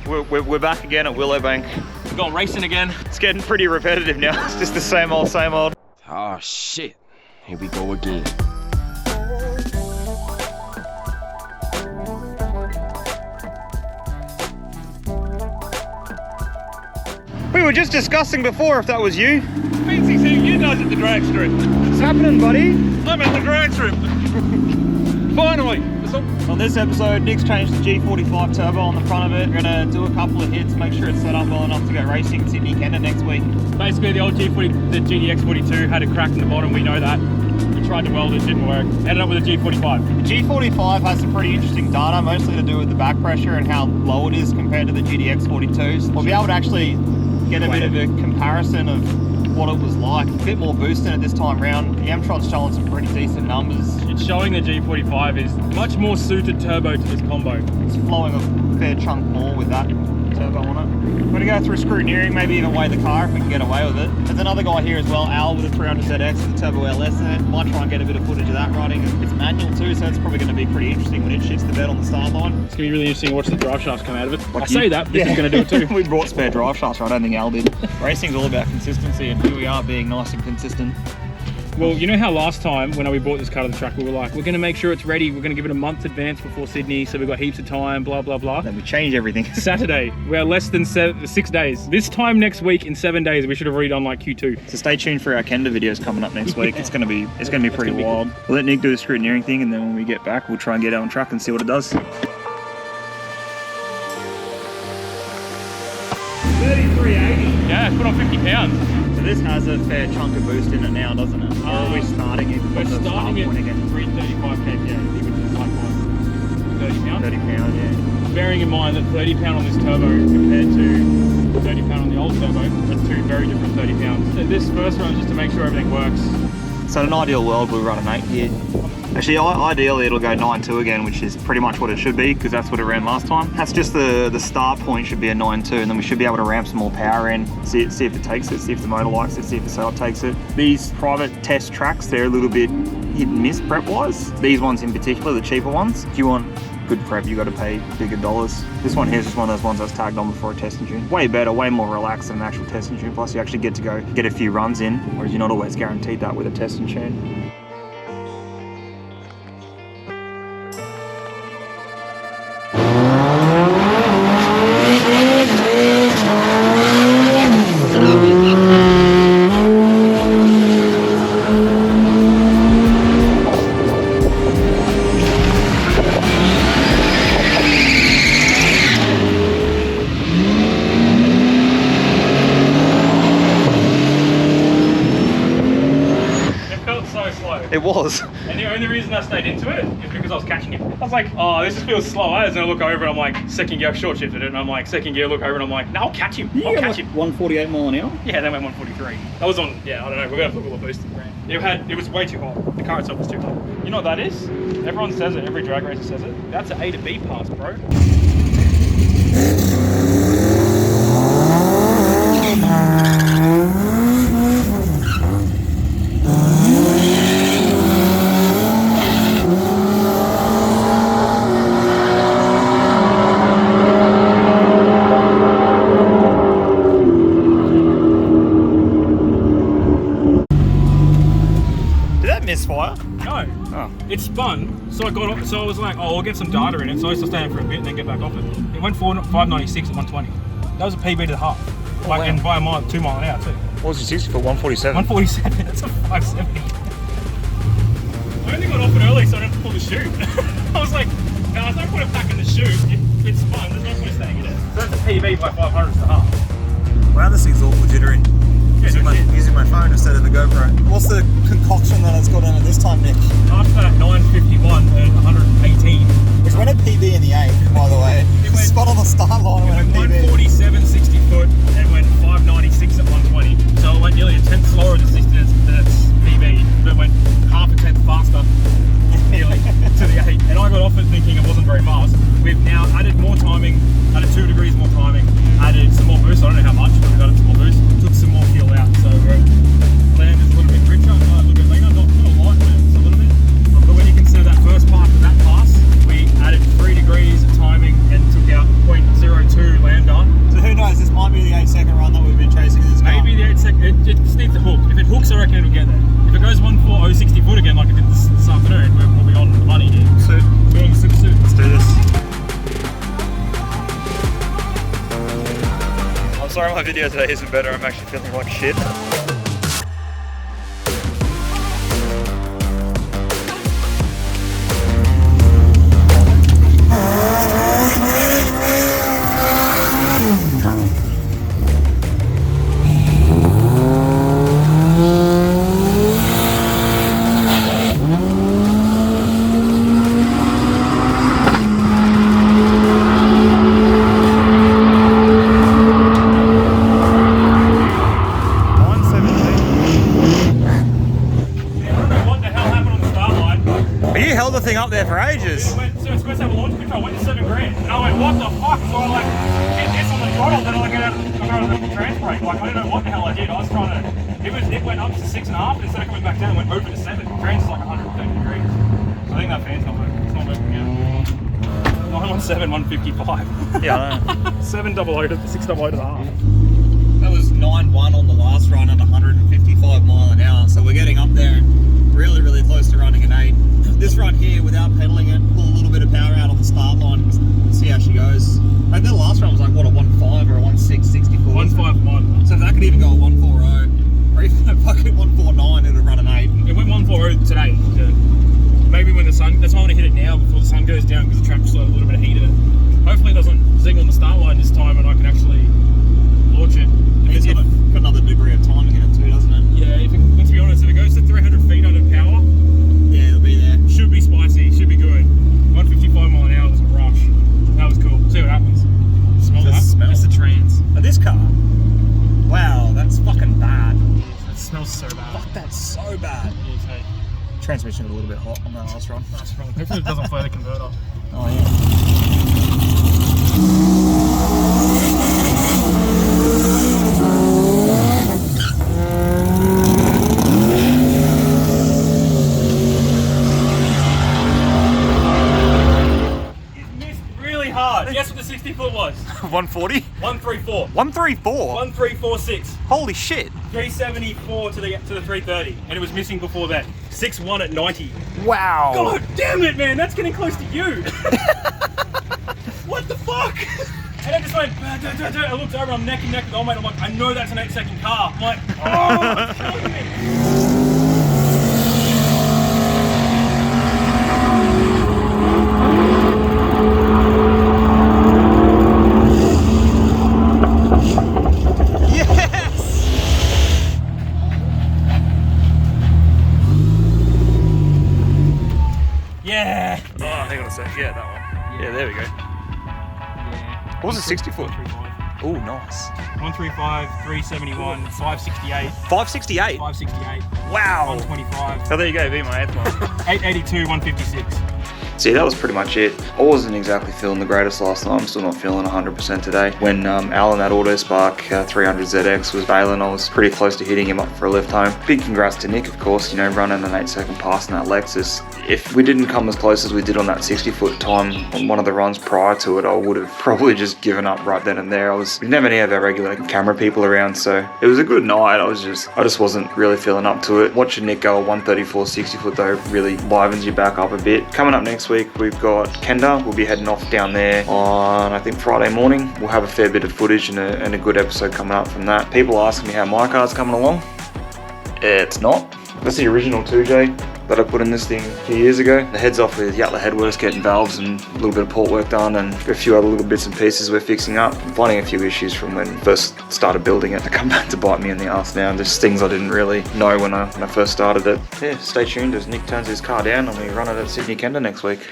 We're back again at Willowbank. We're going racing again. It's getting pretty repetitive now. It's just the same old, same old. Oh shit, here we go again. We were just discussing before if that was you. Fancy seeing you guys at the drag strip. What's happening, buddy? I'm at the drag strip. Finally. On this episode, Nick's changed the G45 turbo on the front of it. We're gonna do a couple of hits, make sure it's set up well enough to go racing in Sydney, Kenda next week. Basically, the old G40, the GDX42 had a crack in the bottom. We know that. We tried to weld it, didn't work. Ended up with a G45. The G45 has some pretty interesting data, mostly to do with the back pressure and how low it is compared to the GDX42s. We'll be able to actually get a bit of a comparison of what it was like. A bit more boost in it this time round. The M-Tron's showing some pretty decent numbers. It's showing the G45 is much more suited turbo to this combo. It's flowing a fair chunk more with that turbo on it. We're going to go through scrutineering, maybe even weigh the car if we can get away with it. There's another guy here as well, Al, with a 300ZX with a turbo LS in it. Might try and get a bit of footage of that riding. It's manual too, so it's probably going to be pretty interesting when it shifts the bed on the start line. It's going to be really interesting to watch the drive shafts come out of it. I say that, this is going to do it too. We brought spare drive shafts, I don't think Al did. Racing's all about consistency, and here we are being nice and consistent. Well, you know how last time when we bought this car to the track, we were like, we're going to make sure it's ready. We're going to give it a month advance before Sydney, so we've got heaps of time, blah, blah, blah. Then we change everything. Saturday, we're less than 6 days. This time next week, in 7 days, we should have redone like Q2. So stay tuned for our Kenda videos coming up next week. It's gonna be pretty wild. Cool. We'll let Nick do the scrutineering thing, and then when we get back, we'll try and get out on track and see what it does. 3380. Yeah, it's put on 50 pounds. So this has a fair chunk of boost in it now, doesn't it? Or are we starting it? We're starting it at 335 kPa, which is like what, 30 pounds? 30 pounds, yeah. Bearing in mind that 30 pound on this turbo compared to 30 pound on the old turbo are two very different 30 pounds. So this first run is just to make sure everything works. So in an ideal world, we'll run an 8 here. Actually, ideally it'll go 9.2 again, which is pretty much what it should be, because that's what it ran last time. That's just the start point should be a 9.2, and then we should be able to ramp some more power in, see if it takes it, see if the motor likes it, see if the setup takes it. These private test tracks, they're a little bit hit and miss prep-wise. These ones in particular, the cheaper ones. If you want good prep, you got to pay bigger dollars. This one here is just one of those ones that's tagged on before a testing tune. Way better, way more relaxed than an actual testing tune. Plus you actually get to go get a few runs in, whereas you're not always guaranteed that with a testing tune. It was. And the only reason I stayed into it is because I was catching it. I was like, oh, this just feels slow. And then I look over and I'm like, second gear, short shifted it. And I'm like, second gear, look over and I'm like, no, I'll catch him. I'll catch him. 148 mile an hour? Yeah, that went 143. That was on, yeah, I don't know. We're going to have to look at the boost it ran. It was way too hot. The car itself was too hot. You know what that is? Everyone says it. Every drag racer says it. That's an A to B pass, bro. Misfire? No. Oh. It spun, so I was like, oh, I'll get some data in it. So I used to stay in for a bit and then get back off it. It went 596 at 120. That was a PB to the half. Oh, like, wow. and by a mile, 2 mile an hour too. What was your 60 for? 147? 147, that's a 570. I only got off it early so I didn't have to pull the chute. I was like, no, there's no point of packing the chute. If it's spun, there's no point of staying in it. So that's a PB by 500 to the half. Wow, this thing's awful jittering. Using my phone instead of the GoPro. What's the concoction that it's got in it this time, Nick? After that 951 and 118. Which went a PB in the 8, by the way. It went spot on the start line. It went 147, 60 foot, and went 596 at 120. So it went nearly a tenth slower than 60 than its PB, but it went half a tenth faster nearly to the 8. And I got off it thinking it wasn't very fast. We've now added more timing, added 2 degrees more timing, added some more boost. I don't know how much, but we've added some more boost. Took some more fuel out, so land is a little bit richer, a little bit leaner, not a lot, but just a little bit. But when you consider that first part of that pass, we added 3 degrees of timing and took out 0.02 land Sorry my video today isn't better, I'm actually feeling like shit. The thing up there for ages. It went, so it's supposed to have a launch control. Went to $7 grand, and I went, what the fuck? So I like hit this on the throttle, then I get out of the trans brake. Like I don't know what the hell I did. I was trying to. It went up to 6.5, instead of coming back down, it went over to 7. The trans is like 130 degrees. So I think that fan's not working. It's not working yet. 917 155. Yeah, I know. 700 to 600 to the half. That was 9.1 on the last run at 155 mile an hour. So we're getting up there and really, really close to running an 8. This run here, without pedaling it, pull a little bit of power out on the start line, see how she goes. I think the last run was like, what, a 1.5 or a 1.6, 64? 151. So if that could even go a 1.40, or even a fucking 1.49, it'll run an 8. It went 1.40 today. Yeah. Maybe when the sun, that's why I want to hit it now before the sun goes down, because the track's got a little bit of heat in it. Hopefully it doesn't zing on the start line this time and I can actually launch it. It's got another degree of timing in it too, doesn't it? Yeah, let's be honest, if it goes to 300 feet under power, yeah, it'll be there. Should be spicy, should be good. 155 mile an hour was a rush. That was cool. See what happens. Smell that? Smell. It's the trans. But this car, wow, that's fucking bad. It smells so bad. Fuck, that's so bad. Yes, hey. Transmission a little bit hot on that last run. That's wrong. Hopefully it doesn't flow the converter. Oh yeah. Guess what the 60 foot was? 140? 134. 134? 1346. Holy shit. 374 to the 330. And it was missing before that. 6.1 at 90. Wow. God damn it, man. That's getting close to you. What the fuck? And I just went, I looked over, I'm neck and neck with old mate. I'm like, I know that's an 8-second car. I'm like, oh, it's killing me. Yeah. Oh, hang on a sec. Yeah, that one. Yeah, there we go. Yeah. What was it, 60 foot? 135. Oh, nice. 135, 371, 568. 568? 568. Wow. 125. Oh, there you go. Be my 8th one. 882, 156. See, that was pretty much it. I wasn't exactly feeling the greatest last night. I'm still not feeling 100% today. When Alan, that Autospark 300ZX was bailing, I was pretty close to hitting him up for a lift home. Big congrats to Nick, of course, you know, running an 8-second pass in that Lexus. If we didn't come as close as we did on that 60-foot time on one of the runs prior to it, I would have probably just given up right then and there. We didn't have any of our regular camera people around, so it was a good night. I just wasn't really feeling up to it. Watching Nick go a 134 60-foot though really livens you back up a bit. Coming up next week, we've got Kenda. We'll be heading off down there on, I think, Friday morning. We'll have a fair bit of footage and a good episode coming up from that. People asking me how my car's coming along. It's not. That's the original 2J that I put in this thing a few years ago. The head's off with Yatla headworks, getting valves and a little bit of port work done, and a few other little bits and pieces we're fixing up. I'm finding a few issues from when I first started building it to come back to bite me in the ass now. Just things I didn't really know when I first started it. Yeah, stay tuned as Nick turns his car down and we run it at Sydney Kenda next week.